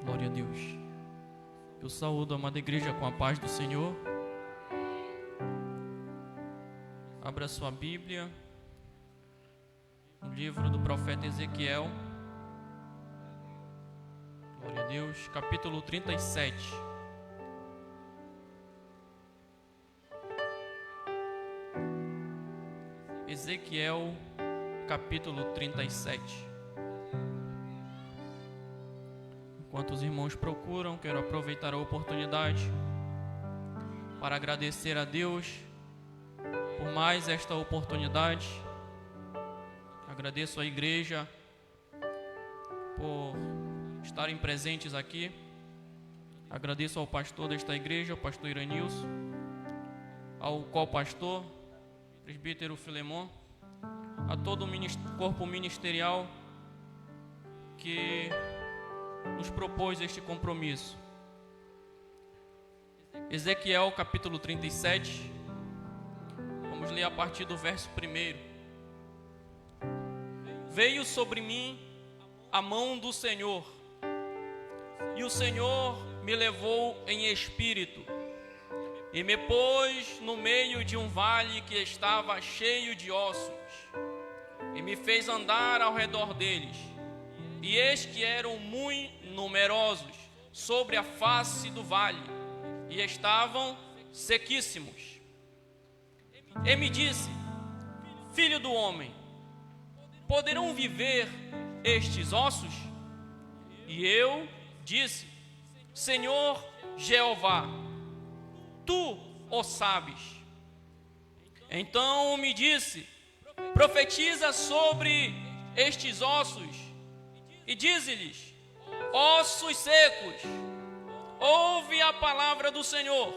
Glória a Deus. Eu saúdo a amada igreja com a paz do Senhor. Abra sua Bíblia no livro do profeta Ezequiel. Glória a Deus. Capítulo 37. Ezequiel, capítulo 37. Enquanto os irmãos procuram, quero aproveitar a oportunidade para agradecer a Deus por mais esta oportunidade. Agradeço à igreja por estarem presentes aqui. Agradeço ao pastor desta igreja, o pastor Iranilson, ao co-pastor, presbítero Filemon, a todo o corpo ministerial que nos propôs este compromisso. Ezequiel capítulo 37, vamos ler a partir do verso 1. Veio sobre mim a mão do Senhor, e o Senhor me levou em espírito, e me pôs no meio de um vale que estava cheio de ossos, e me fez andar ao redor deles. E eis que eram muito numerosos sobre a face do vale, e estavam sequíssimos. E me disse: Filho do homem, poderão viver estes ossos? E eu disse: Senhor Jeová, tu o sabes. Então me disse: profetiza sobre estes ossos e dize-lhes: ossos secos, ouve a palavra do Senhor.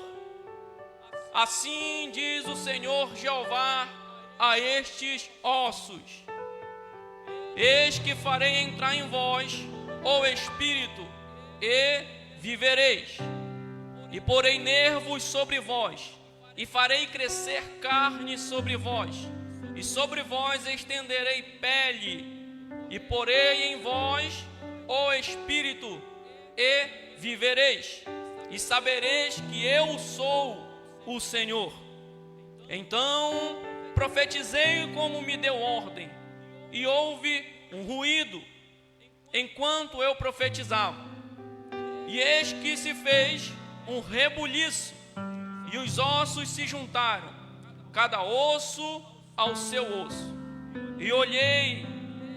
Assim diz o Senhor Jeová a estes ossos: eis que farei entrar em vós o Espírito, e vivereis, e porei nervos sobre vós, e farei crescer carne sobre vós, e sobre vós estenderei pele, e porei em vós o Espírito, e vivereis, e sabereis que eu sou o Senhor. Então profetizei como me deu ordem, e houve um ruído enquanto eu profetizava, e eis que se fez um rebuliço, e os ossos se juntaram, cada osso ao seu osso. E olhei,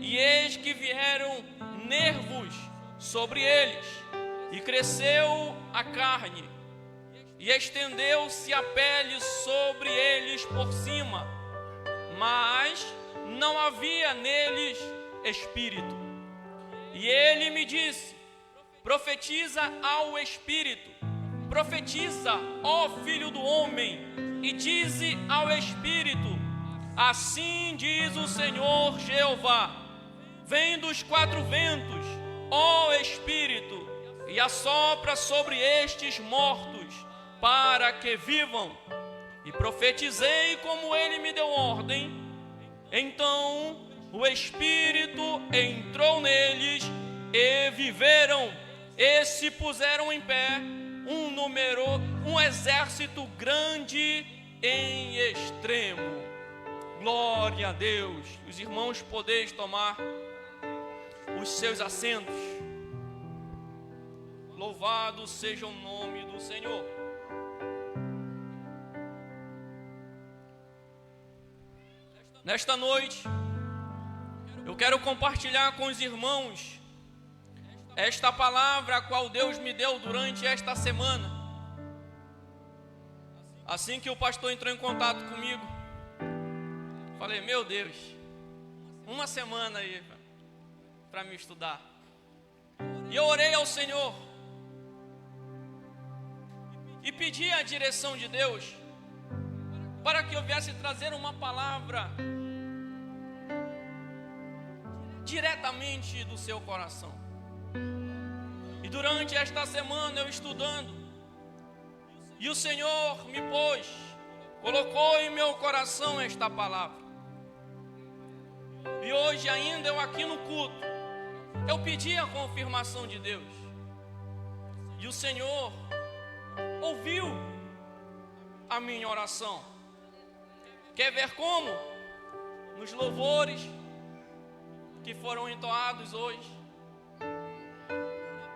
e eis que vieram nervos sobre eles, e cresceu a carne, e estendeu-se a pele sobre eles por cima, mas não havia neles espírito. E ele me disse: profetiza ao Espírito, profetiza, ó filho do homem, e dize ao Espírito: assim diz o Senhor Jeová, vem dos quatro ventos, ó Espírito, e assopra sobre estes mortos, para que vivam. E profetizei como ele me deu ordem. Então o Espírito entrou neles, e viveram, e se puseram em pé um exército grande em extremo. Glória a Deus. Os irmãos podeis tomar os seus assentos. Louvado seja o nome do Senhor. Nesta noite, eu quero compartilhar com os irmãos esta palavra a qual Deus me deu durante esta semana. Assim que o pastor entrou em contato comigo, falei: meu Deus, uma semana aí para me estudar. E eu orei ao Senhor e pedi a direção de Deus para que eu viesse trazer uma palavra diretamente do seu coração. E durante esta semana eu estudando, e o Senhor me colocou em meu coração esta palavra. E hoje ainda eu aqui no culto, eu pedi a confirmação de Deus. E o Senhor ouviu a minha oração. Quer ver como? Nos louvores que foram entoados hoje,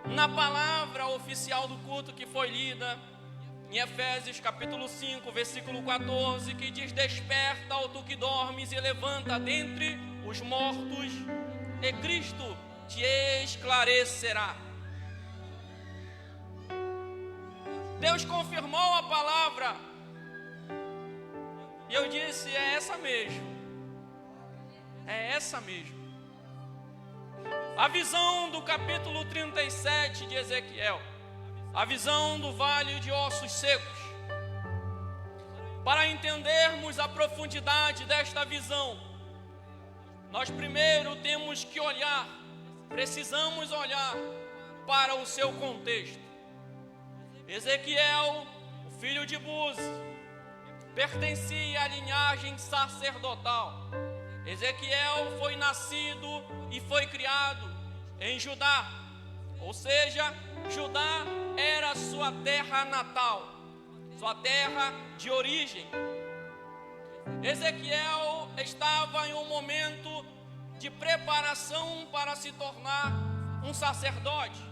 na palavra oficial do culto que foi lida em Efésios capítulo 5, versículo 14, que diz: desperta, ó tu que dormes, e levanta dentre os mortos, e Cristo te esclarecerá. Deus confirmou a palavra, e eu disse: é essa mesmo, é essa mesmo. A visão do capítulo 37 de Ezequiel, a visão do vale de ossos secos. Para entendermos a profundidade desta visão, nós primeiro temos que precisamos olhar para o seu contexto. Ezequiel, o filho de Buzi, pertencia à linhagem sacerdotal. Ezequiel foi nascido e foi criado em Judá, ou seja, Judá era sua terra natal, sua terra de origem. Ezequiel estava em um momento de preparação para se tornar um sacerdote.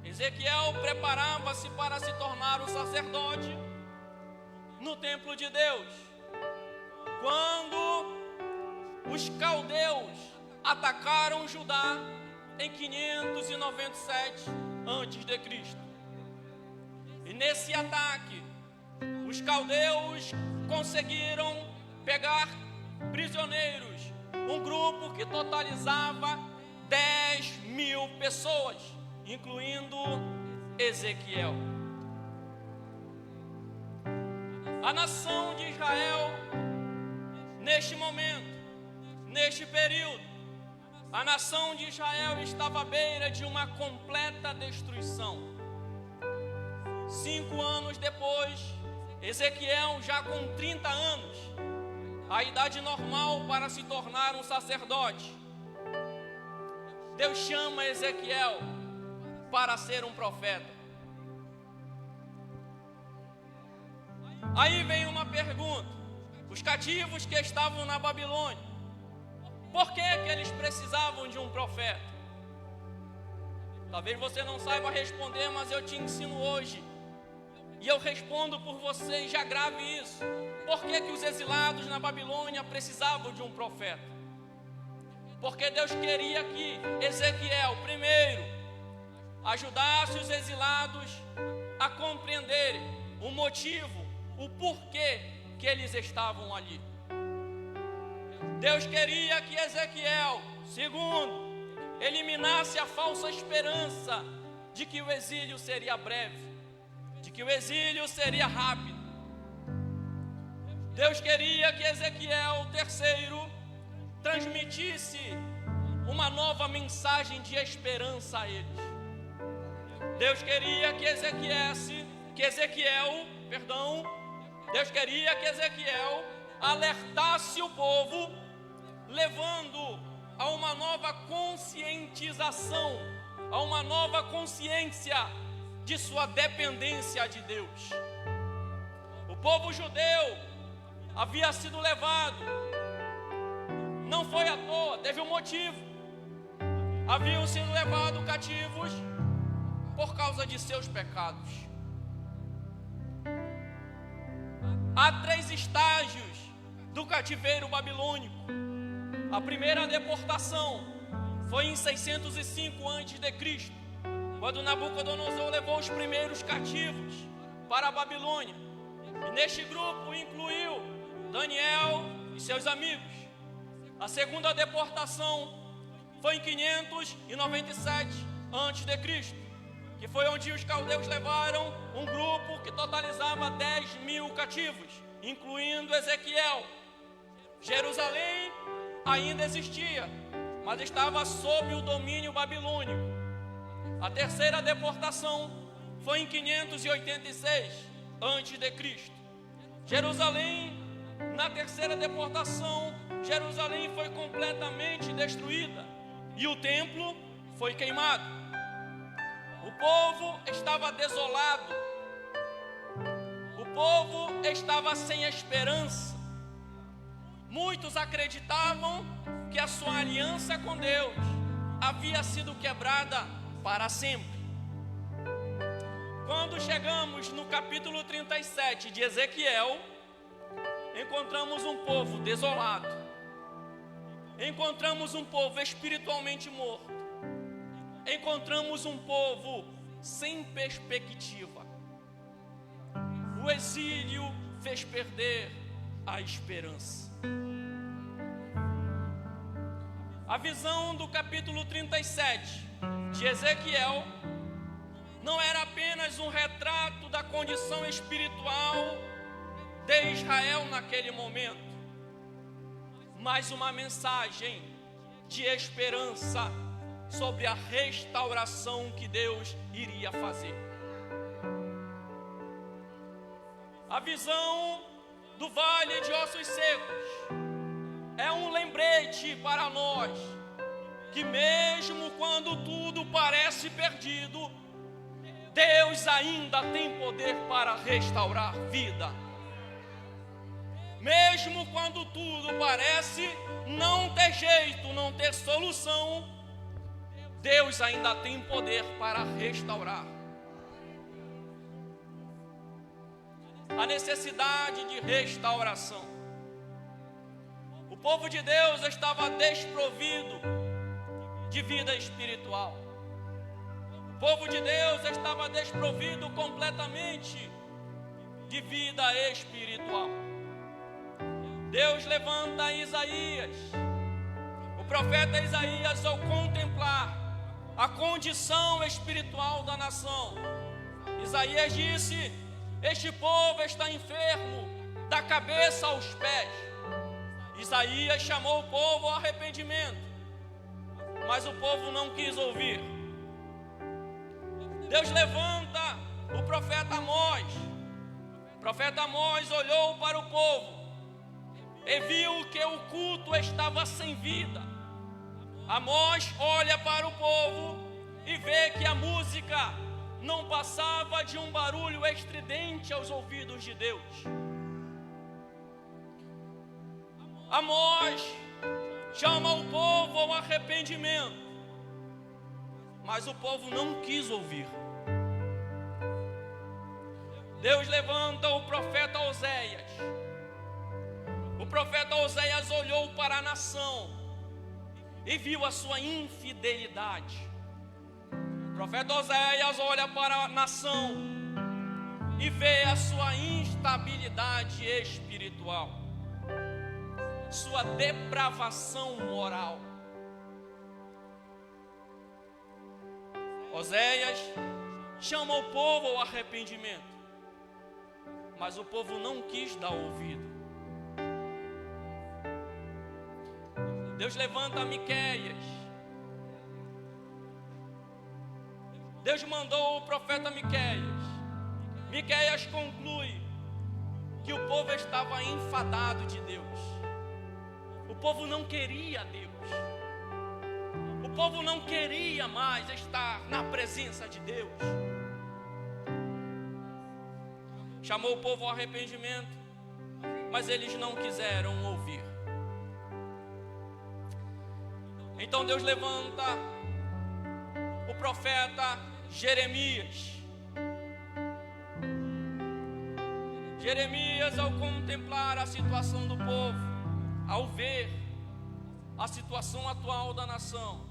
Ezequiel preparava-se para se tornar um sacerdote no templo de Deus, quando os caldeus atacaram Judá em 597 a.C. E nesse ataque, os caldeus conseguiram pegar prisioneiros, um grupo que totalizava 10.000 pessoas, incluindo Ezequiel. A nação de Israel, neste momento, neste período, a nação de Israel estava à beira de uma completa destruição. 5 anos depois, Ezequiel, já com 30 anos, a idade normal para se tornar um sacerdote, Deus chama Ezequiel para ser um profeta. Aí vem uma pergunta: os cativos que estavam na Babilônia, por que eles precisavam de um profeta? Talvez você não saiba responder, mas eu te ensino hoje, e eu respondo por você, e já grave isso. Por que os exilados na Babilônia precisavam de um profeta? Porque Deus queria que Ezequiel, primeiro, ajudasse os exilados a compreenderem o motivo, o porquê que eles estavam ali. Deus queria que Ezequiel, segundo, eliminasse a falsa esperança de que o exílio seria breve, de que o exílio seria rápido. Deus queria que Ezequiel, terceiro, transmitisse uma nova mensagem de esperança a eles. Deus queria que Deus queria que Ezequiel alertasse o povo, levando a uma nova conscientização, a uma nova consciência de sua dependência de Deus. O povo judeu havia sido levado, não foi à toa, teve um motivo. Haviam sido levados cativos por causa de seus pecados. Há 3 estágios do cativeiro babilônico. A primeira deportação foi em 605 a.C., quando Nabucodonosor levou os primeiros cativos para a Babilônia. E neste grupo incluiu Daniel e seus amigos. A segunda deportação foi em 597 a.C., que foi onde os caldeus levaram um grupo que totalizava 10.000 cativos, incluindo Ezequiel. Jerusalém ainda existia, mas estava sob o domínio babilônico. A terceira deportação foi em 586 a.C. Jerusalém, na terceira deportação, Jerusalém foi completamente destruída e o templo foi queimado. O povo estava desolado, o povo estava sem esperança. Muitos acreditavam que a sua aliança com Deus havia sido quebrada para sempre. Quando chegamos no capítulo 37 de Ezequiel, encontramos um povo desolado, encontramos um povo espiritualmente morto, encontramos um povo sem perspectiva. O exílio fez perder a esperança. A visão do capítulo 37 de Ezequiel não era apenas um retrato da condição espiritual de Israel naquele momento, mas uma mensagem de esperança sobre a restauração que Deus iria fazer. A visão do vale de ossos secos é um lembrete para nós que mesmo quando tudo parece perdido, Deus ainda tem poder para restaurar vida. Mesmo quando tudo parece não ter jeito, não ter solução, Deus ainda tem poder para restaurar. A necessidade de restauração. O povo de Deus estava desprovido de vida espiritual. O povo de Deus estava desprovido completamente de vida espiritual. Deus levanta Isaías, o profeta Isaías, ao contemplar a condição espiritual da nação. Isaías disse: este povo está enfermo da cabeça aos pés. Isaías chamou o povo ao arrependimento, mas o povo não quis ouvir. Deus levanta o profeta Amós. O profeta Amós olhou para o povo e viu que o culto estava sem vida. Amós olha para o povo e vê que a música não passava de um barulho estridente aos ouvidos de Deus. Amós chama o povo ao arrependimento, mas o povo não quis ouvir. Deus levanta o profeta Oséias. O profeta Oséias olhou para a nação e viu a sua infidelidade. O profeta Oséias olha para a nação e vê a sua instabilidade espiritual, sua depravação moral. Oséias chama o povo ao arrependimento, mas o povo não quis dar ouvido. Deus levanta Miqueias. Deus mandou o profeta Miqueias. Miqueias conclui que o povo estava enfadado de Deus. O povo não queria Deus. O povo não queria mais estar na presença de Deus. Chamou o povo ao arrependimento, mas eles não quiseram ouvir. Então Deus levanta o profeta Jeremias. Jeremias, ao contemplar a situação do povo, ao ver a situação atual da nação,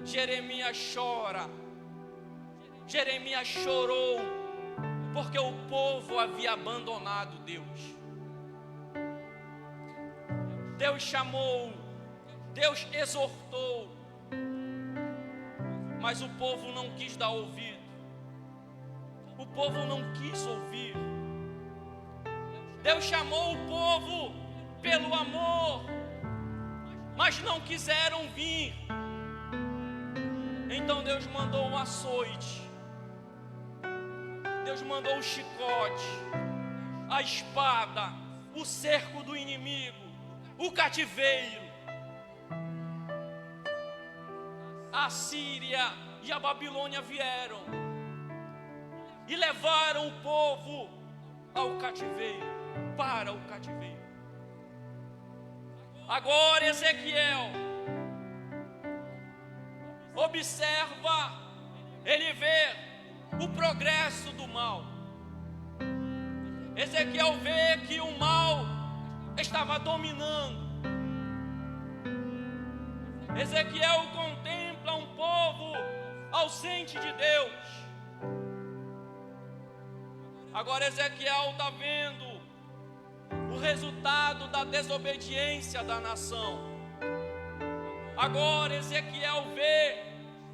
Jeremias chora. Jeremias chorou porque o povo havia abandonado Deus. Deus chamou, Deus exortou, mas o povo não quis dar ouvido. O povo não quis ouvir. Deus chamou o povo pelo amor, mas não quiseram vir. Então Deus mandou um açoite, Deus mandou o chicote, a espada, o cerco do inimigo, o cativeiro. A Síria e a Babilônia vieram e levaram o povo ao cativeiro, para o cativeiro. Agora Ezequiel observa, ele vê o progresso do mal. Ezequiel vê que o mal estava dominando. Ezequiel contempla um povo ausente de Deus. Agora Ezequiel está vendo o resultado da desobediência da nação. Agora Ezequiel vê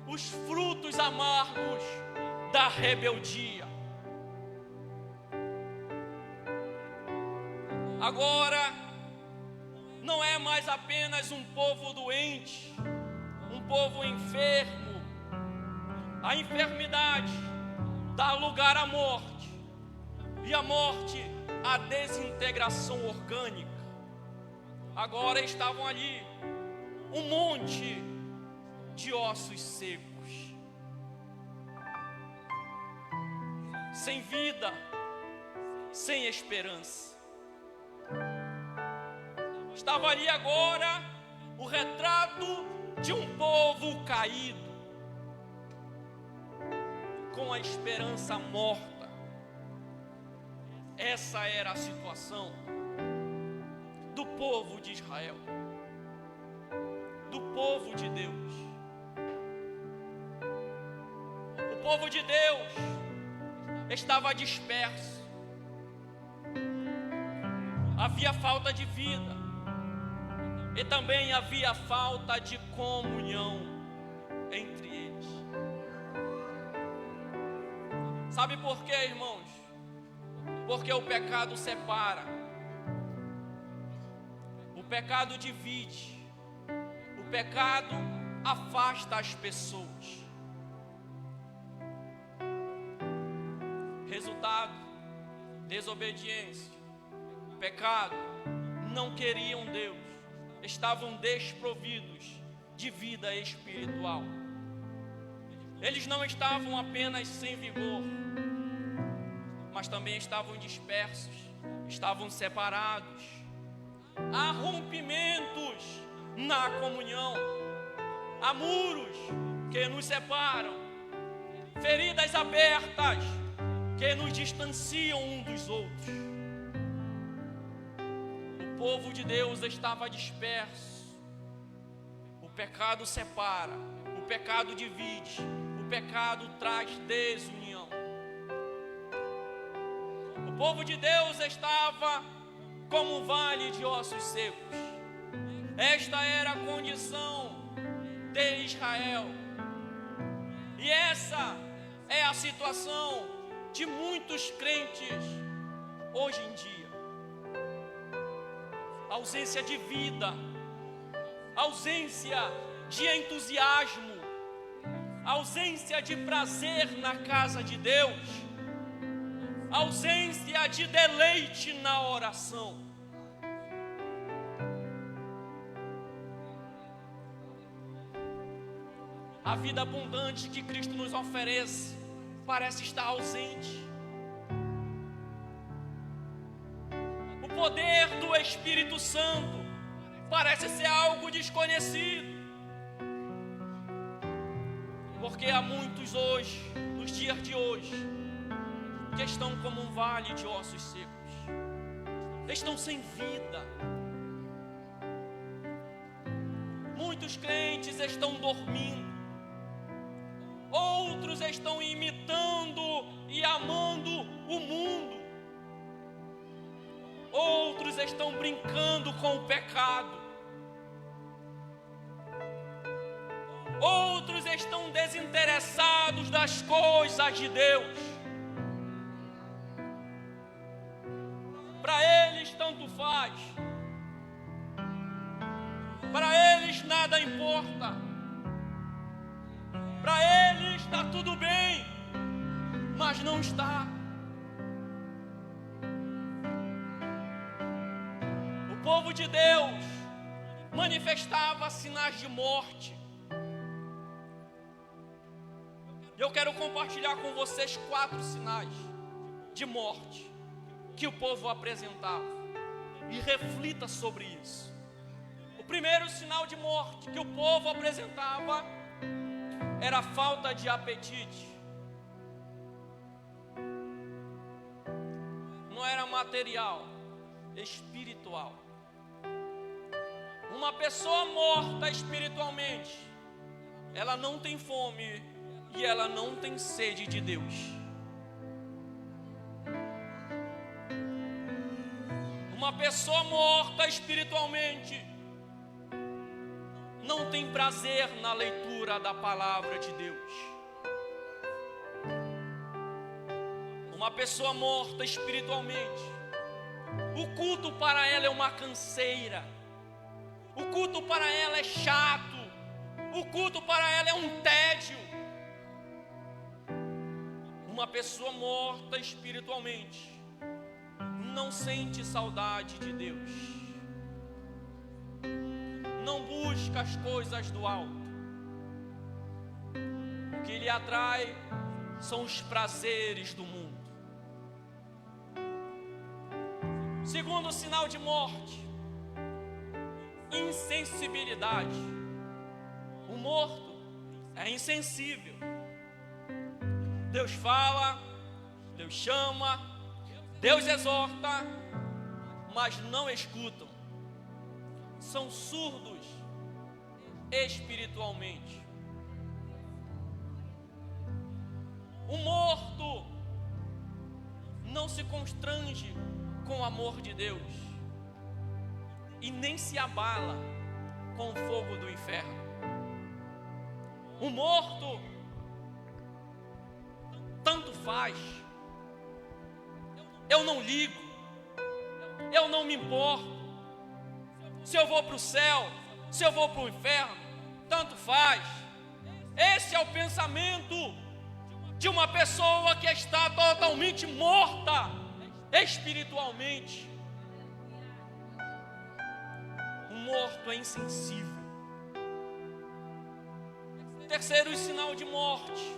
os frutos amargos da rebeldia. Agora não é mais apenas um povo doente, um povo enfermo. A enfermidade dá lugar à morte, e a morte à desintegração orgânica. Agora estavam ali um monte de ossos secos, sem vida, sem esperança. Estava ali agora o retrato de um povo caído, com a esperança morta. Essa era a situação do povo de Israel, do povo de Deus. O povo de Deus estava disperso. Havia falta de vida e também havia falta de comunhão entre eles. Sabe por quê, irmãos? Porque o pecado separa, o pecado divide, o pecado afasta as pessoas. Resultado: desobediência, pecado. Não queriam Deus, estavam desprovidos de vida espiritual. Eles não estavam apenas sem vigor, mas também estavam dispersos, estavam separados. Há rompimentos na comunhão, há muros que nos separam, feridas abertas que nos distanciam um dos outros. O povo de Deus estava disperso. O pecado separa, o pecado divide, o pecado traz desunião. O povo de Deus estava como um vale de ossos secos. Esta era a condição de Israel. E essa é a situação de muitos crentes hoje em dia. Ausência de vida, ausência de entusiasmo, ausência de prazer na casa de Deus, ausência de deleite na oração. A vida abundante que Cristo nos oferece parece estar ausente. O poder do Espírito Santo parece ser algo desconhecido. Porque há muitos hoje, nos dias de hoje, que estão como um vale de ossos secos, estão sem vida. Muitos crentes estão dormindo, outros estão imitando e amando o mundo, outros estão brincando com o pecado, outros estão desinteressados das coisas de Deus. Para eles tanto faz, para eles nada importa, para eles está tudo bem, mas não está. O povo de Deus manifestava sinais de morte. Eu quero compartilhar com vocês 4 sinais de morte que o povo apresentava. E reflita sobre isso. O primeiro sinal de morte que o povo apresentava era a falta de apetite. Não era material, espiritual. Uma pessoa morta espiritualmente, ela não tem fome e ela não tem sede de Deus. Uma pessoa morta espiritualmente não tem prazer na leitura da palavra de Deus. Uma pessoa morta espiritualmente, o culto para ela é uma canseira. O culto para ela é chato. O culto para ela é um tédio. Uma pessoa morta espiritualmente não sente saudade de Deus. Não busca as coisas do alto. O que lhe atrai são os prazeres do mundo. Segundo sinal de morte, insensibilidade. O morto é insensível. Deus fala, Deus chama, Deus exorta, mas não escutam. São surdos espiritualmente. O morto não se constrange com o amor de Deus e nem se abala com o fogo do inferno. O morto tanto faz. Eu não ligo, eu não me importo. Se eu vou para o céu, se eu vou para o inferno, tanto faz. Esse é o pensamento de uma pessoa que está totalmente morta espiritualmente. O morto é insensível. Terceiro sinal de morte: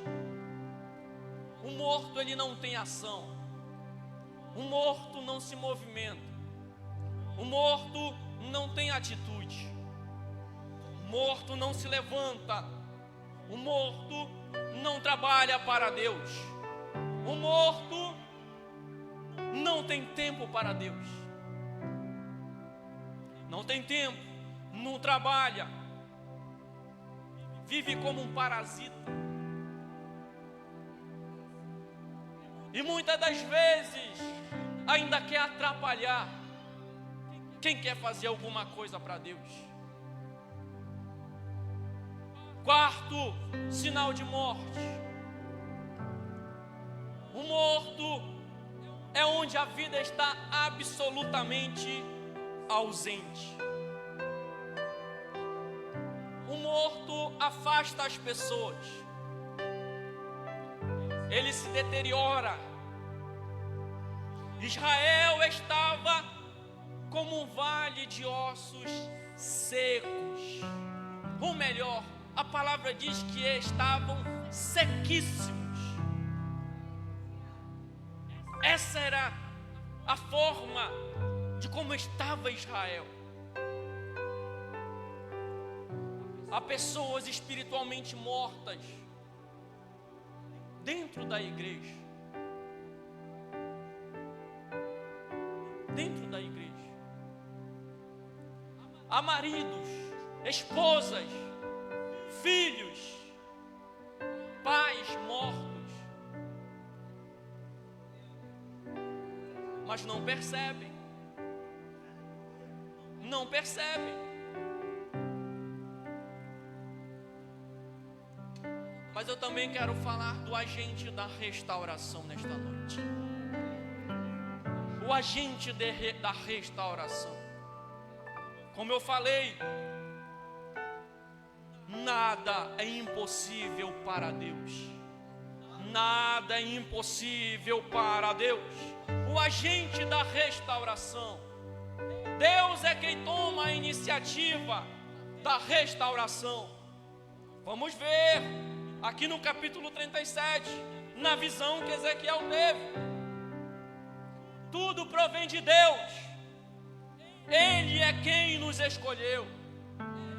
o morto ele não tem ação. O morto não se movimenta. O morto não tem atitude. O morto não se levanta. O morto não trabalha para Deus. O morto não tem tempo para Deus. Não tem tempo, não trabalha. Vive como um parasita. E muitas das vezes ainda quer atrapalhar quem quer fazer alguma coisa para Deus. Quarto sinal de morte: o morto é onde a vida está absolutamente ausente. O morto afasta as pessoas. Ele se deteriora. Israel estava como um vale de ossos secos. Ou melhor, a palavra diz que estavam sequíssimos. Essa era a forma de como estava Israel. Há pessoas espiritualmente mortas dentro da igreja. Dentro da igreja. Há maridos, esposas, filhos, pais mortos, mas não percebem. Não percebem. Mas eu também quero falar do agente da restauração nesta noite. O agente da restauração. Como eu falei, nada é impossível para Deus. Nada é impossível para Deus. O agente da restauração. Deus é quem toma a iniciativa da restauração. Vamos ver aqui no capítulo 37, na visão que Ezequiel teve. Tudo provém de Deus. Ele é quem nos escolheu.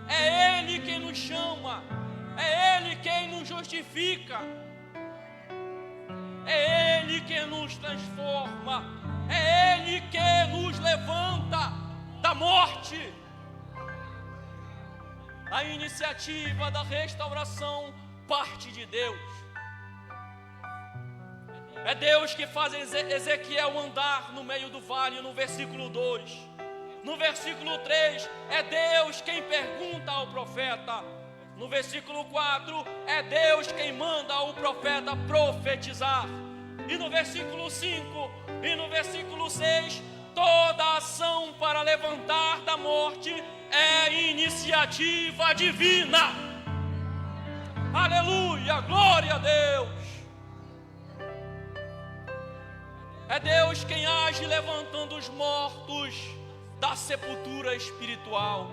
É Ele quem nos chama. É Ele quem nos justifica. É Ele quem nos transforma. É Ele que nos levanta da morte. A iniciativa da restauração parte de Deus. É Deus que faz Ezequiel andar no meio do vale, no versículo 2. No versículo 3, é Deus quem pergunta ao profeta. No versículo 4, é Deus quem manda o profeta profetizar. E no versículo 5 e no versículo 6, toda ação para levantar da morte é iniciativa divina. Aleluia, glória a Deus. É Deus quem age levantando os mortos da sepultura espiritual.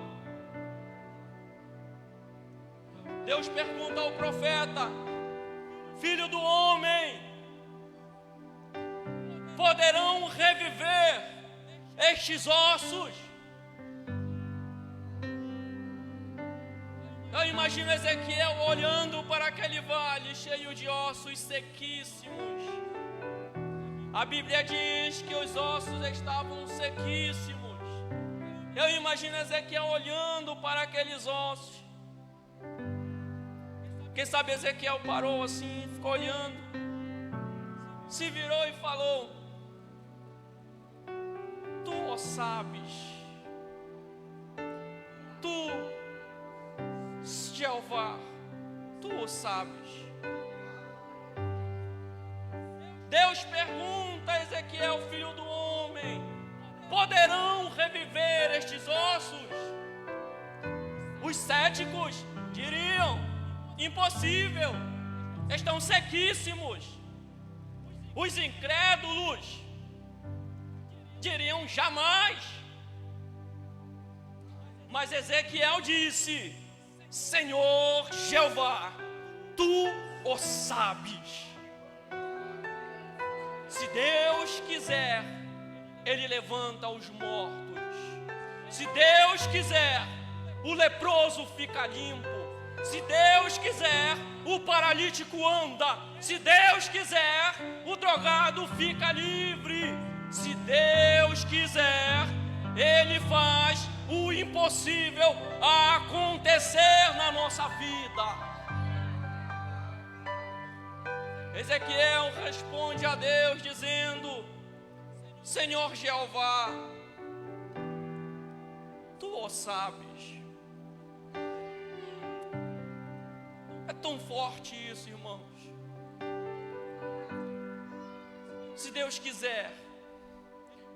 Deus pergunta ao profeta: filho do homem, poderão reviver estes ossos? Eu imagino Ezequiel olhando para aquele vale cheio de ossos sequíssimos. A Bíblia diz que os ossos estavam sequíssimos. Eu imagino Ezequiel olhando para aqueles ossos. Quem sabe Ezequiel parou assim, ficou olhando, se virou e falou: tu o sabes, tu, Jeová, tu o sabes. Deus pergunta a Ezequiel, filho do homem: poderão reviver estes ossos? Os céticos diriam: impossível, estão sequíssimos. Os incrédulos diriam: jamais. Mas Ezequiel disse: Senhor Jeová, tu o sabes. Se Deus quiser, Ele levanta os mortos. Se Deus quiser, o leproso fica limpo. Se Deus quiser, o paralítico anda. Se Deus quiser, o drogado fica livre. Se Deus quiser, Ele faz o impossível acontecer na nossa vida. Ezequiel responde a Deus dizendo: Senhor Jeová, tu o sabes. É tão forte isso, irmãos. Se Deus quiser,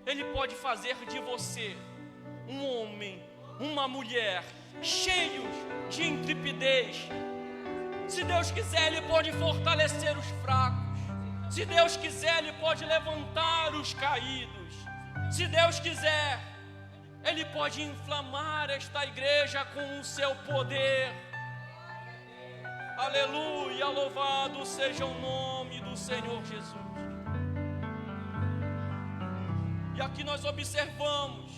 Ele pode fazer de você um homem, uma mulher cheios de intrepidez. Se Deus quiser, Ele pode fortalecer os fracos. Se Deus quiser, Ele pode levantar os caídos. Se Deus quiser, Ele pode inflamar esta igreja com o seu poder. Aleluia, louvado seja o nome do Senhor Jesus. E aqui nós observamos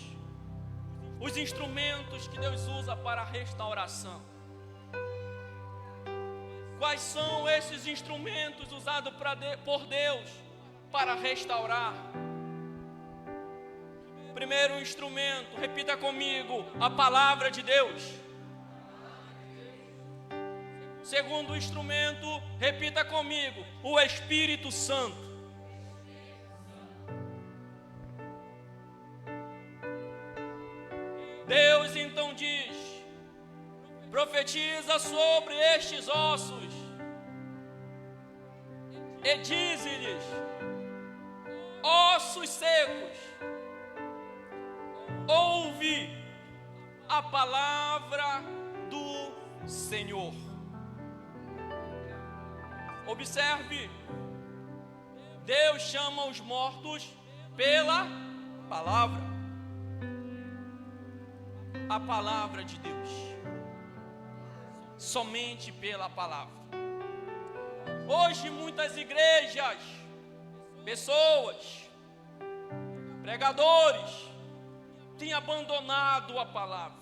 os instrumentos que Deus usa para a restauração. Quais são esses instrumentos usados por Deus para restaurar? Primeiro instrumento, repita comigo: a palavra de Deus. Segundo instrumento, repita comigo: o Espírito Santo. Deus então diz: profetiza sobre estes ossos e dize-lhes: ossos secos, ouve a palavra do Senhor. Observe, Deus chama os mortos pela palavra. A palavra de Deus. Somente pela palavra. Hoje muitas igrejas, pessoas, pregadores, têm abandonado a palavra,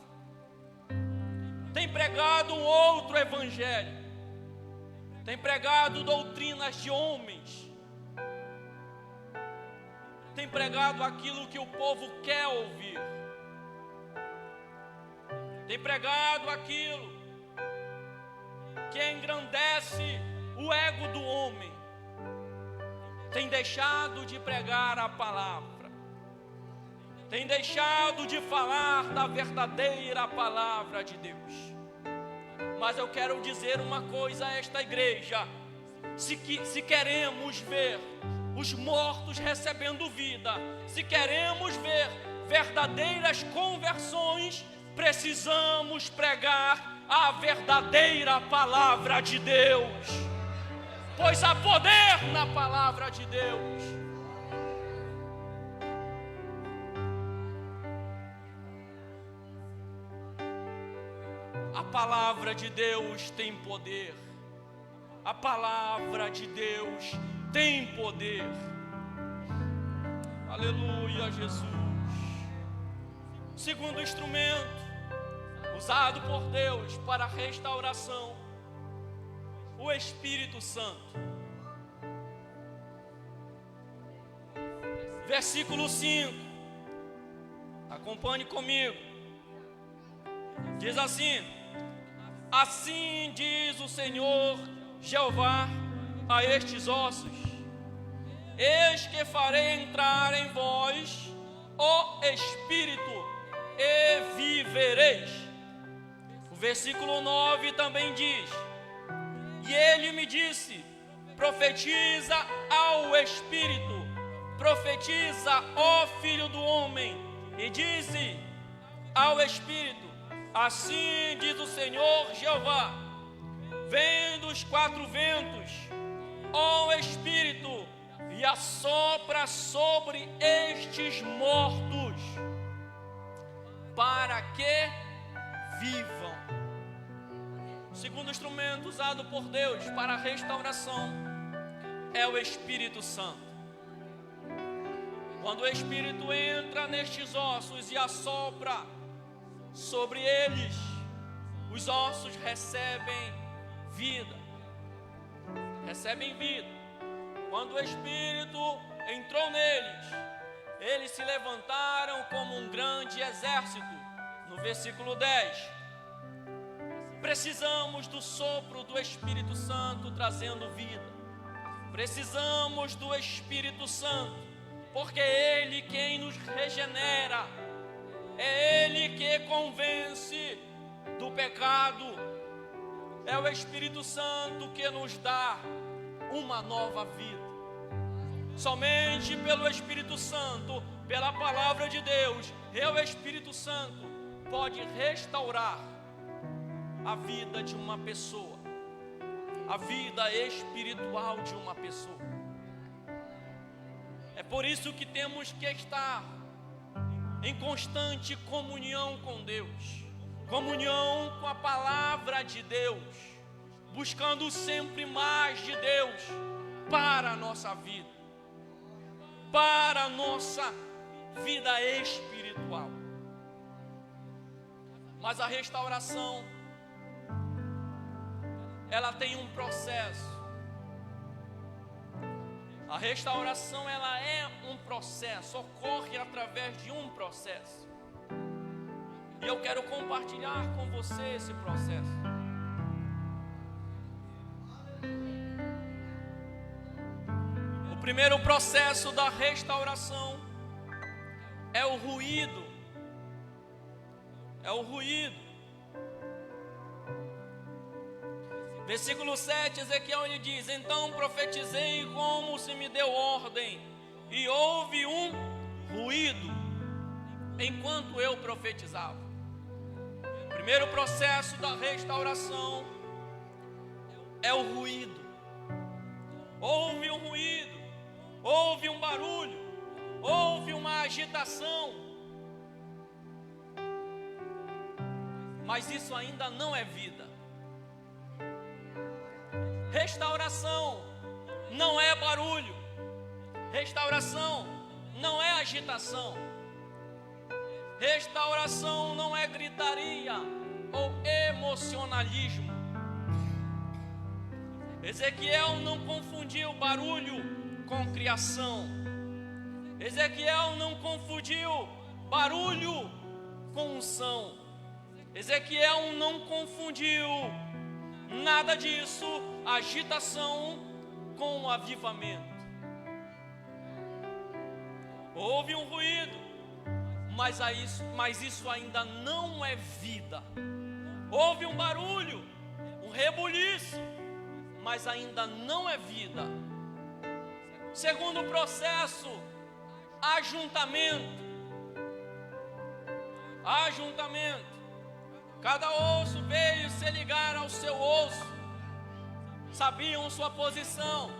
têm pregado um outro evangelho, têm pregado doutrinas de homens, têm pregado aquilo que o povo quer ouvir, têm pregado aquilo que engrandece o ego do homem, tem deixado de pregar a palavra, tem deixado de falar da verdadeira palavra de Deus. Mas eu quero dizer uma coisa a esta igreja: se queremos ver os mortos recebendo vida, se queremos ver verdadeiras conversões, precisamos pregar a verdadeira palavra de Deus, pois há poder na palavra de Deus. A palavra de Deus tem poder. A palavra de Deus tem poder. Aleluia, Jesus. Segundo instrumento usado por Deus para a restauração, o Espírito Santo. Versículo 5. Acompanhe comigo. Diz assim: assim diz o Senhor Jeová a estes ossos: eis que farei entrar em vós o Espírito e vivereis. O versículo 9 também diz: e ele me disse: profetiza ao Espírito, profetiza, ó Filho do homem, e dize ao Espírito: assim diz o Senhor Jeová, vem dos quatro ventos, ó Espírito, e assopra sobre estes mortos, para que vivam. O segundo instrumento usado por Deus para a restauração é o Espírito Santo. Quando o Espírito entra nestes ossos e assopra sobre eles, os ossos recebem vida. Recebem vida. Quando o Espírito entrou neles, eles se levantaram como um grande exército. No versículo 10. Precisamos do sopro do Espírito Santo trazendo vida. Precisamos do Espírito Santo, porque é Ele quem nos regenera, é Ele que convence do pecado, é o Espírito Santo que nos dá uma nova vida. Somente pelo Espírito Santo, pela palavra de Deus, o Espírito Santo pode restaurar a vida de uma pessoa, a vida espiritual de uma pessoa. É por isso que temos que estar em constante comunhão com Deus, comunhão com a palavra de Deus, buscando sempre mais de Deus para a nossa vida, para a nossa vida espiritual. Mas a restauração, ela tem um processo. A restauração, ela é um processo, ocorre através de um processo. E eu quero compartilhar com você esse processo. O primeiro processo da restauração é o ruído. É o ruído. Versículo 7, Ezequiel, ele diz: então profetizei como se me deu ordem, e houve um ruído enquanto eu profetizava. O primeiro processo da restauração é o ruído. Houve um ruído, houve um barulho, houve uma agitação, mas isso ainda não é vida. Restauração não é barulho. Restauração não é agitação. Restauração não é gritaria ou emocionalismo. Ezequiel não confundiu barulho com criação. Ezequiel não confundiu barulho com unção. Ezequiel não confundiu nada disso, agitação com avivamento. Houve um ruído, mas isso ainda não é vida. Houve um barulho, um rebuliço, mas ainda não é vida. Segundo processo, ajuntamento. Cada osso veio se ligar ao seu osso. Sabiam sua posição,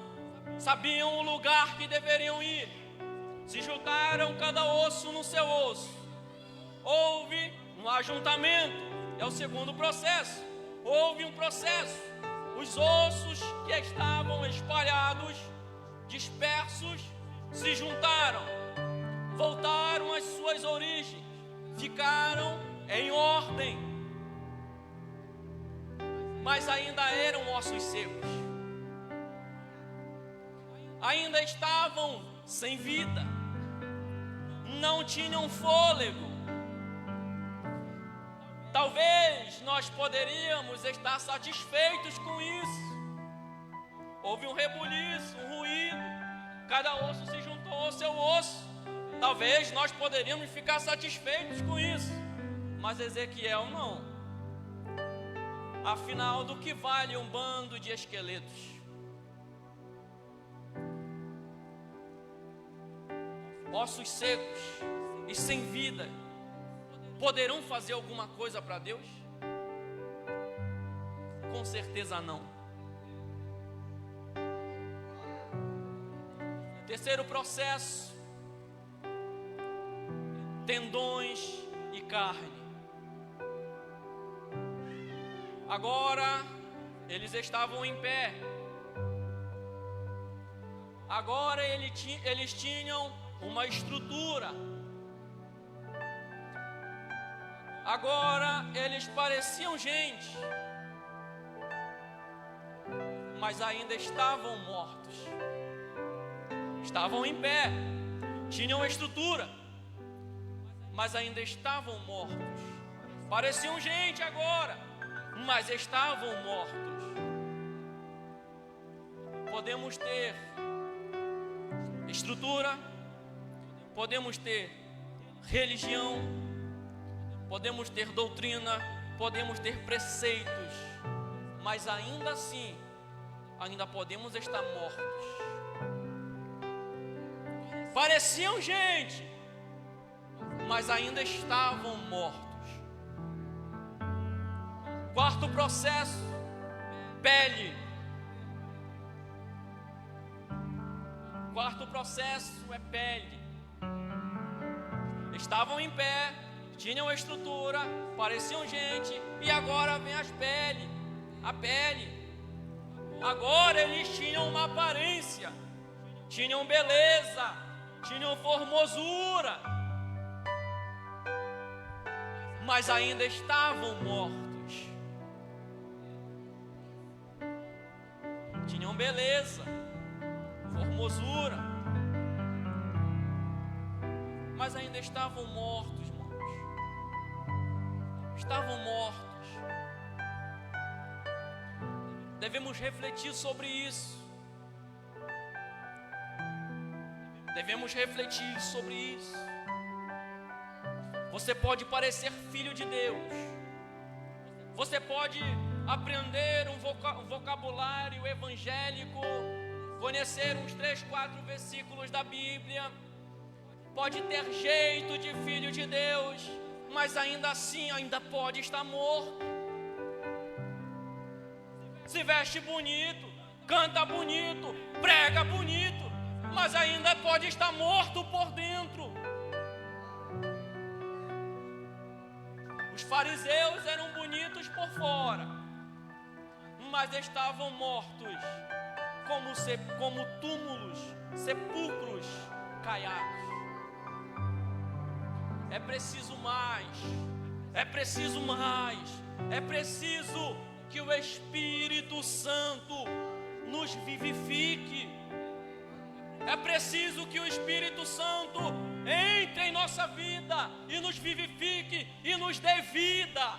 sabiam o lugar que deveriam ir. Se juntaram cada osso no seu osso. Houve um ajuntamento, é o segundo processo. Houve um processo. Os ossos que estavam espalhados, dispersos, se juntaram, voltaram às suas origens, ficaram em ordem, mas ainda eram ossos secos, ainda estavam sem vida, não tinham fôlego. Talvez nós poderíamos estar satisfeitos com isso. Houve um rebuliço, um ruído, cada osso se juntou ao seu osso. Talvez nós poderíamos ficar satisfeitos com isso, mas Ezequiel não. Afinal, do que vale um bando de esqueletos? Ossos secos e sem vida poderão fazer alguma coisa para Deus? Com certeza não. Terceiro processo: tendões e carne. Agora eles estavam em pé. Agora eles tinham uma estrutura. Agora eles pareciam gente, mas ainda estavam mortos. Estavam em pé, tinham estrutura, mas ainda estavam mortos. Pareciam gente agora, mas estavam mortos. Podemos ter estrutura, podemos ter religião, podemos ter doutrina, podemos ter preceitos, mas ainda assim, ainda podemos estar mortos. Pareciam gente, mas ainda estavam mortos. Quarto processo: pele. Quarto processo é pele. Estavam em pé, tinham estrutura, pareciam gente, e agora vem as peles, a pele. Agora eles tinham uma aparência, tinham beleza, tinham formosura, mas ainda estavam mortos. Tinham beleza, formosura, mas ainda estavam mortos, irmãos. Estavam mortos. Devemos refletir sobre isso. Devemos refletir sobre isso. Você pode parecer filho de Deus. Você pode aprender um vocabulário evangélico, conhecer uns 3, 4 versículos da Bíblia. Pode ter jeito de filho de Deus, mas ainda assim ainda pode estar morto. Se veste bonito, canta bonito, prega bonito, mas ainda pode estar morto por dentro. Os fariseus eram bonitos por fora, mas estavam mortos, como túmulos, sepulcros caiados. É preciso mais, é preciso mais, é preciso que o Espírito Santo nos vivifique. É preciso que o Espírito Santo entre em nossa vida e nos vivifique e nos dê vida.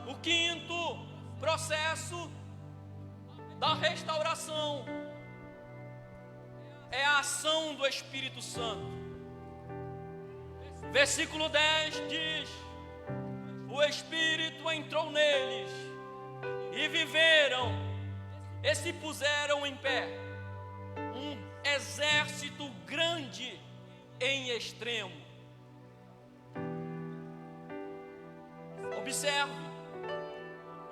O quinto processo da restauração é a ação do Espírito Santo. Versículo 10 diz: o Espírito entrou neles e viveram e se puseram em pé, um exército grande em extremo. Observe,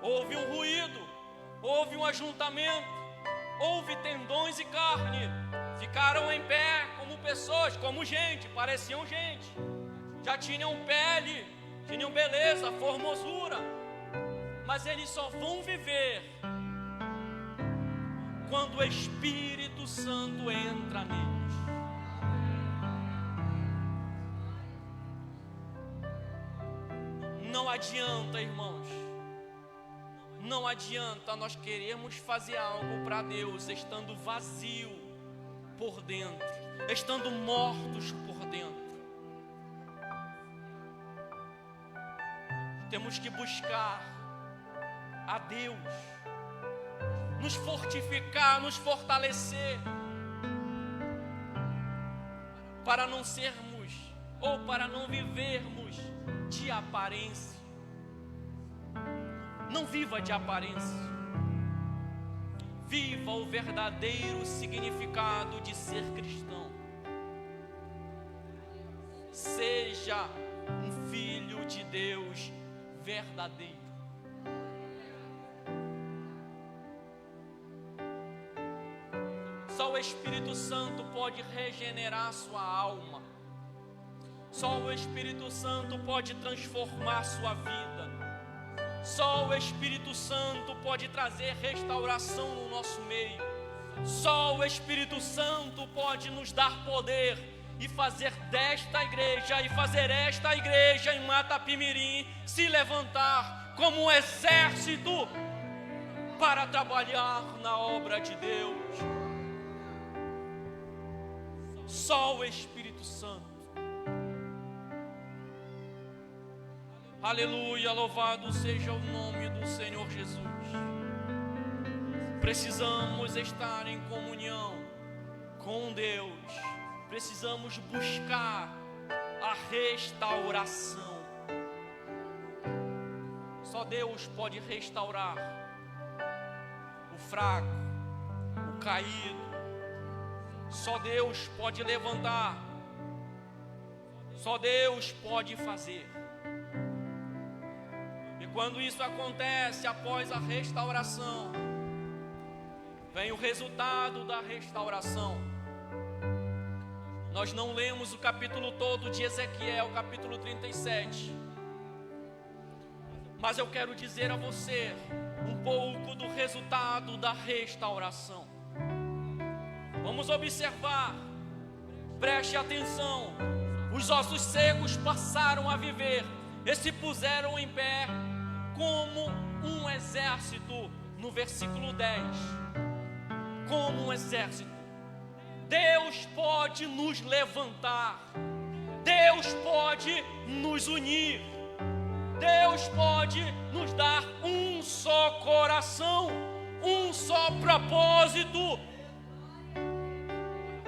houve um ruído, houve um ajuntamento, houve tendões e carne, ficaram em pé como pessoas, como gente, pareciam gente, já tinham pele, tinham beleza, formosura, mas eles só vão viver quando o Espírito Santo entra neles. Não adianta, irmãos, não adianta nós queremos fazer algo para Deus estando vazio por dentro, estando mortos por dentro. Temos que buscar a Deus, nos fortificar, nos fortalecer, para não sermos ou para não vivermos de aparência. Não viva de aparência, viva o verdadeiro significado de ser cristão. Seja um filho de Deus verdadeiro. Só o Espírito Santo pode regenerar sua alma. Só o Espírito Santo pode transformar sua vida. Só o Espírito Santo pode trazer restauração no nosso meio. Só o Espírito Santo pode nos dar poder e fazer desta igreja, e fazer esta igreja em Matapimirim se levantar como um exército para trabalhar na obra de Deus. Só o Espírito Santo. Aleluia, louvado seja o nome do Senhor Jesus. Precisamos estar em comunhão com Deus. Precisamos buscar a restauração. Só Deus pode restaurar o fraco, o caído. Só Deus pode levantar. Só Deus pode fazer. E quando isso acontece, após a restauração, vem o resultado da restauração. Nós não lemos o capítulo todo de Ezequiel, capítulo 37. Mas eu quero dizer a você um pouco do resultado da restauração. Vamos observar, preste atenção. Os ossos secos passaram a viver e se puseram em pé como um exército, no versículo 10. Como um exército. Deus pode nos levantar, Deus pode nos unir, Deus pode nos dar um só coração, um só propósito,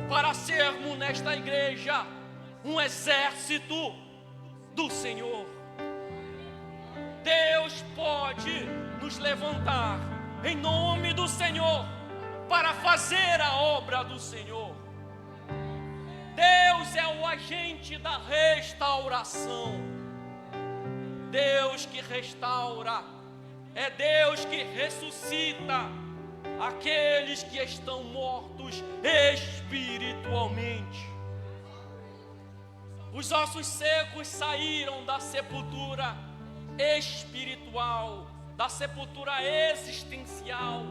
para sermos nesta igreja um exército do Senhor. Deus pode nos levantar em nome do Senhor para fazer a obra do Senhor. Deus é o agente da restauração. Deus que restaura, é Deus que ressuscita aqueles que estão mortos espiritualmente. Os ossos secos saíram da sepultura espiritual, da sepultura existencial.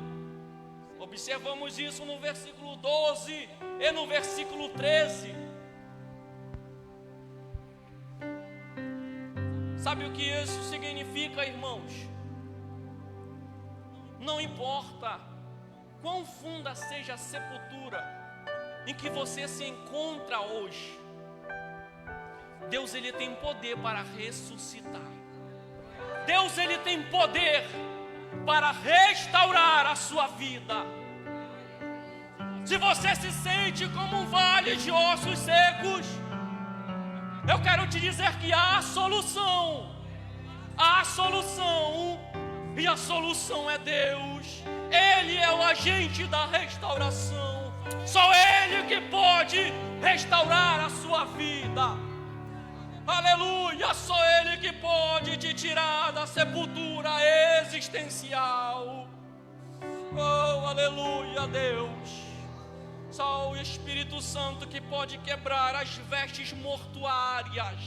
Observamos isso no versículo 12 e no versículo 13. Sabe o que isso significa, irmãos? Não importa quão funda seja a sepultura em que você se encontra hoje, Deus, Ele tem poder para ressuscitar. Deus, Ele tem poder para restaurar a sua vida. Se você se sente como um vale de ossos secos, eu quero te dizer que há solução. Há solução. E a solução é Deus. Ele é o agente da restauração. Só Ele que pode restaurar a sua vida. Aleluia, só Ele que pode te tirar da sepultura existencial. Oh, aleluia, Deus. Só o Espírito Santo que pode quebrar as vestes mortuárias,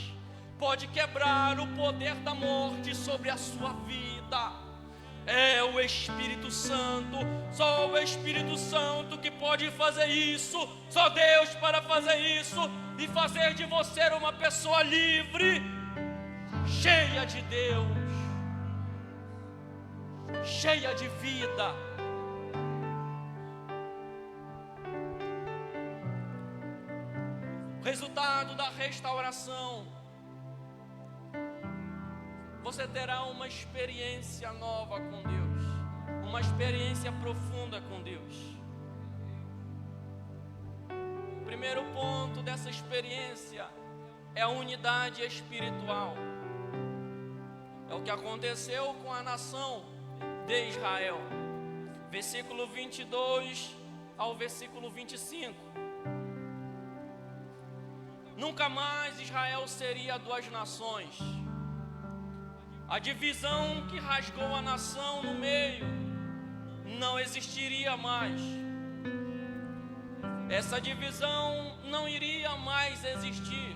pode quebrar o poder da morte sobre a sua vida. É o Espírito Santo, só o Espírito Santo que pode fazer isso. Só Deus para fazer isso e fazer de você uma pessoa livre, cheia de Deus, cheia de vida. Resultado da restauração: você terá uma experiência nova com Deus, uma experiência profunda com Deus. O primeiro ponto dessa experiência é a unidade espiritual. É o que aconteceu com a nação de Israel. Versículo 22 ao versículo 25. Nunca mais Israel seria duas nações. A divisão que rasgou a nação no meio não existiria mais. Essa divisão não iria mais existir.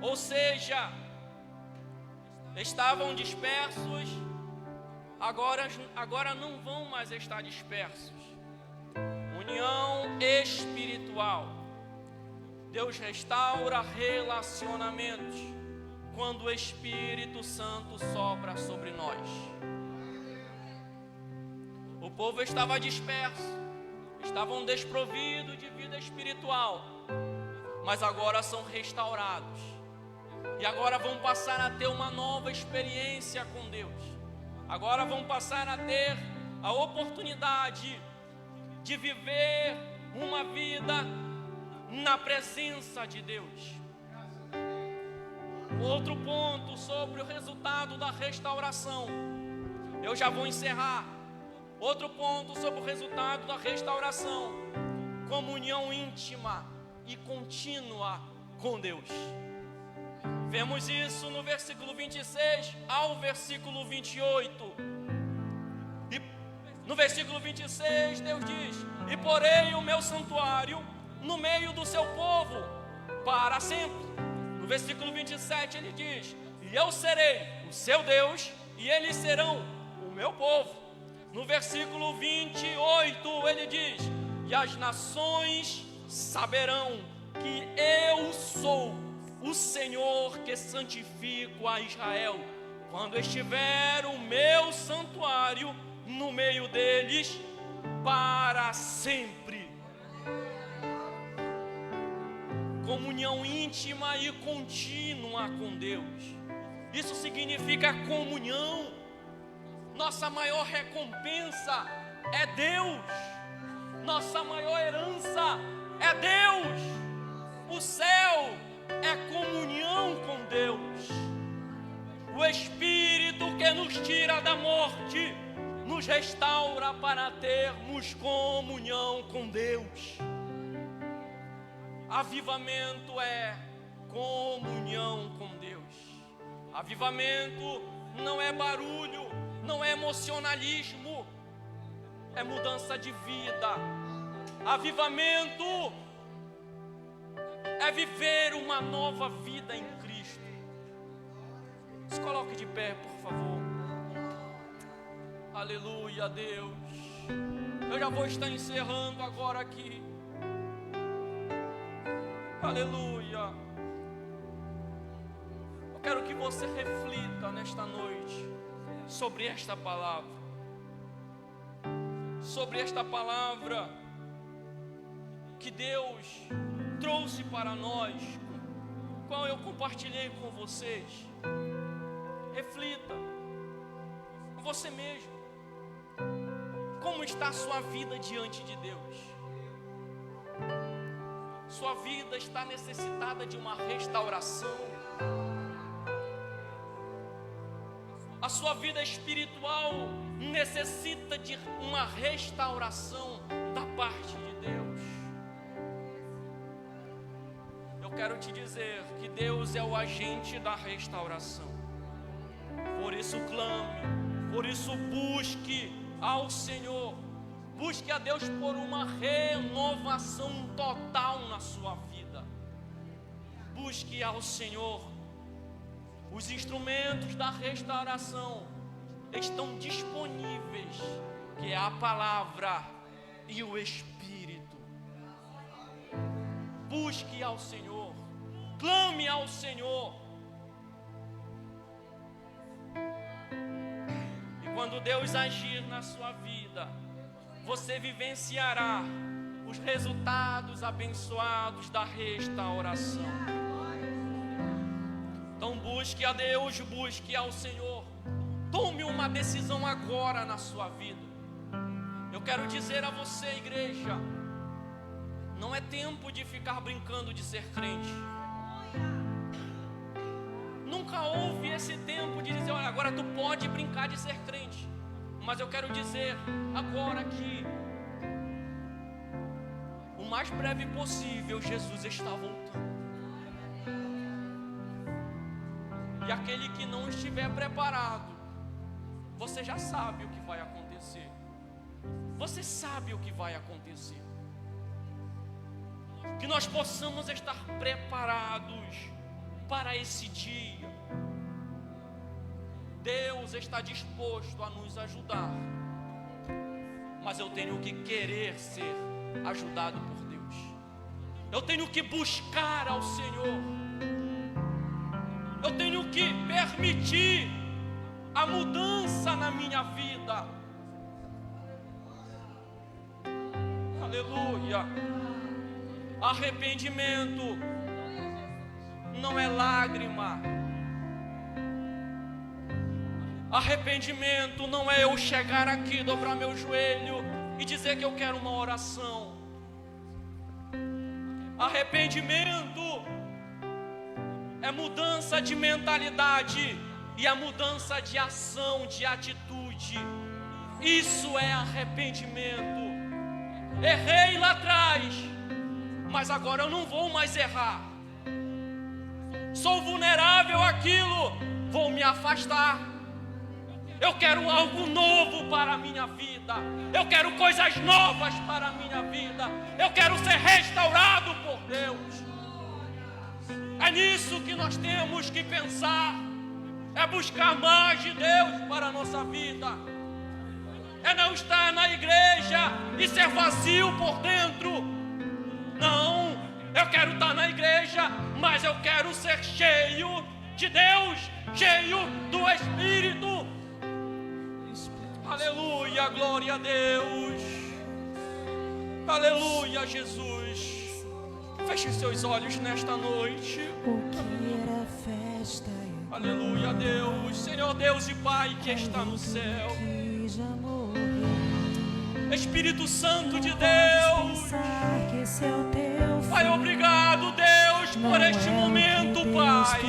Ou seja, estavam dispersos, agora não vão mais estar dispersos. União espiritual. Deus restaura relacionamentos quando o Espírito Santo sopra sobre nós. O povo estava disperso, estavam desprovidos de vida espiritual, mas agora são restaurados. E agora vão passar a ter uma nova experiência com Deus. Agora vão passar a ter a oportunidade de viver uma vida na presença de Deus. Outro ponto sobre o resultado da restauração. Eu já vou encerrar. Outro ponto sobre o resultado da restauração: comunhão íntima e contínua com Deus. Vemos isso no versículo 26 ao versículo 28. E no versículo 26 Deus diz: e porei o meu santuário no meio do seu povo para sempre. No versículo 27 ele diz: e eu serei o seu Deus e eles serão o meu povo. No versículo 28 ele diz: e as nações saberão que eu sou o Senhor que santifico a Israel, quando estiver o meu santuário no meio deles para sempre. Comunhão íntima e contínua com Deus. Isso significa comunhão. Nossa maior recompensa é Deus. Nossa maior herança é Deus. O céu é comunhão com Deus. O Espírito que nos tira da morte nos restaura para termos comunhão com Deus. Avivamento é comunhão com Deus. Avivamento não é barulho, não é emocionalismo, é mudança de vida. Avivamento é viver uma nova vida em Cristo. Se coloque de pé, por favor. Aleluia, Deus. Eu já vou estar encerrando agora aqui. Aleluia. Eu quero que você reflita nesta noite sobre esta palavra. Sobre esta palavra que Deus trouxe para nós, qual eu compartilhei com vocês. Reflita com você mesmo. Como está a sua vida diante de Deus? Sua vida está necessitada de uma restauração. A sua vida espiritual necessita de uma restauração da parte de Deus. Eu quero te dizer que Deus é o agente da restauração. Por isso clame, por isso busque ao Senhor. Busque a Deus por uma renovação total na sua vida. Busque ao Senhor. Os instrumentos da restauração estão disponíveis, que é a palavra e o Espírito. Busque ao Senhor. Clame ao Senhor. E quando Deus agir na sua vida, você vivenciará os resultados abençoados da restauração. Então busque a Deus, busque ao Senhor. Tome uma decisão agora na sua vida. Eu quero dizer a você, igreja, não é tempo de ficar brincando de ser crente. Nunca houve esse tempo de dizer, olha, agora tu pode brincar de ser crente. Mas eu quero dizer agora que o mais breve possível Jesus está voltando. E aquele que não estiver preparado, você já sabe o que vai acontecer. Você sabe o que vai acontecer. Que nós possamos estar preparados para esse dia. Deus está disposto a nos ajudar, mas eu tenho que querer ser ajudado por Deus. Eu tenho que buscar ao Senhor. Eu tenho que permitir a mudança na minha vida. Aleluia. Arrependimento não é lágrima. Arrependimento não é eu chegar aqui, dobrar meu joelho e dizer que eu quero uma oração. Arrependimento é mudança de mentalidade e a mudança de ação, de atitude. Isso é arrependimento. Errei lá atrás, mas agora eu não vou mais errar. Sou vulnerável àquilo, vou me afastar. Eu quero algo novo para a minha vida. Eu quero coisas novas para a minha vida. Eu quero ser restaurado por Deus. É nisso que nós temos que pensar. É buscar mais de Deus para a nossa vida. É não estar na igreja e ser vazio por dentro. Não, eu quero estar na igreja, mas eu quero ser cheio de Deus, cheio do Espírito. Aleluia, glória a Deus. Aleluia, Jesus. Feche seus olhos nesta noite. O que era festa? Aleluia, Deus. Senhor Deus e Pai que está no céu. Espírito Santo de Deus. Pai, obrigado, Deus, por este momento, Pai,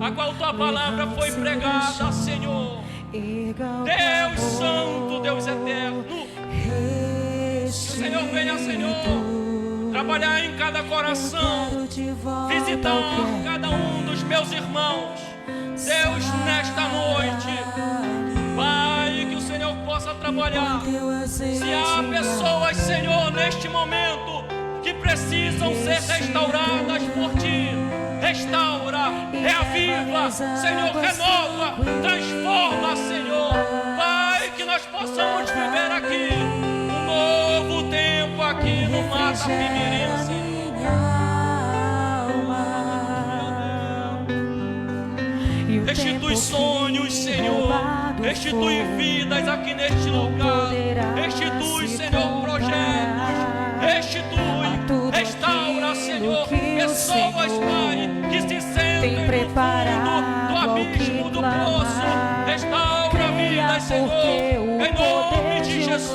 a qual tua palavra foi pregada, Senhor. Deus Santo, Deus Eterno, que o Senhor venha, Senhor, trabalhar em cada coração, visitar cada um dos meus irmãos. Deus, nesta noite, Pai, que o Senhor possa trabalhar. Se há pessoas, Senhor, neste momento, que precisam ser restauradas por Ti, restaura, reaviva, Senhor, renova, transforma, Senhor. Pai, que nós possamos viver aqui um novo tempo aqui no Mata Pimirense. Restitui sonhos, Senhor. Restitui vidas aqui neste lugar. Restitui, Senhor, projetos. Restitui, restaura, Senhor, pessoas, Pai, que se sentem no fundo do abismo, do poço. Restaura vidas, Senhor, em nome de Jesus.